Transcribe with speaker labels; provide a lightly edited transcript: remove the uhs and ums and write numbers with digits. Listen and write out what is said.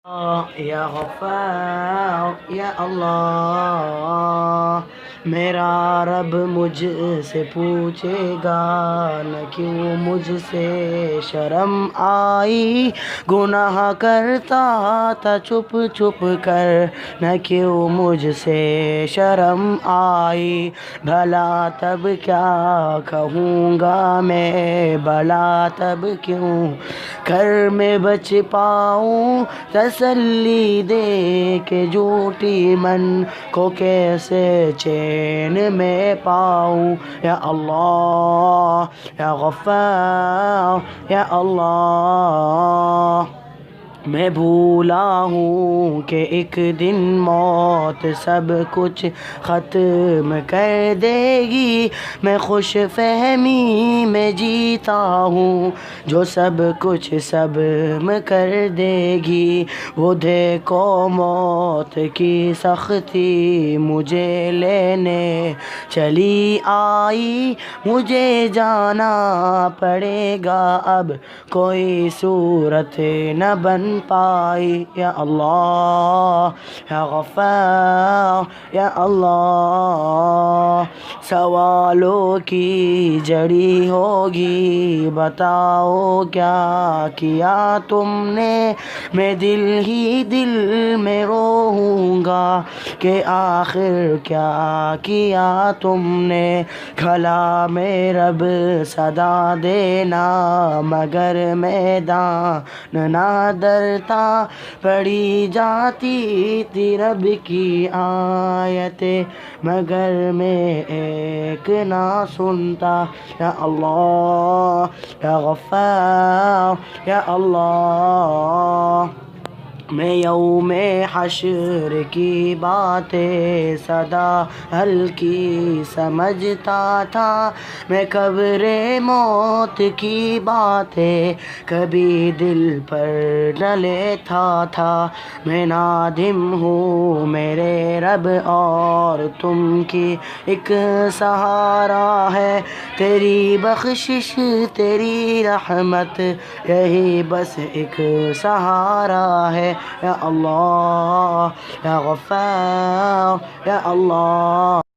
Speaker 1: یا غفار یا اللہ، میرا رب مجھ سے پوچھے گا نہ کیوں مجھ سے شرم آئی، گناہ کرتا تھا چھپ چھپ کر نہ کیوں مجھ سے شرم آئی، بھلا تب کیا کہوں گا میں، بھلا تب کیوں کر میں بچ پاؤں، تسلی دے کے جھوٹی من کو کیسے چین میں پاؤں، یا اللہ یا غفار یا اللہ، میں بھولا ہوں کہ ایک دن موت سب کچھ ختم کر دے گی، میں خوش فہمی میں جیتا ہوں جو سب کچھ صبر کر دے گی، وہ دیکھو موت کی سختی مجھے لینے چلی آئی، مجھے جانا پڑے گا اب کوئی صورت نہ بن پائی، یا اللہ یا غفار یا اللہ، سوالوں کی جڑی ہوگی بتاؤ کیا کیا تم نے، میں دل ہی دل میں روؤں گا کہ آخر کیا کیا تم نے، کھلا میں رب صدا دینا مگر میدان نہ ڈرتا، پڑھی جاتی تھی رب کی آیتیں مگر میں ایک نہ سنتا، یا اللہ یا غفار یا اللہ، میں یوم حشر کی باتیں سدا ہلکی سمجھتا تھا، میں قبر موت کی باتیں کبھی دل پر نہ لیتا تھا، میں نادم ہوں میرے رب اور تم کی ایک سہارا ہے، تیری بخشش تیری رحمت یہی بس ایک سہارا ہے، یا اللہ یا غفار یا اللہ۔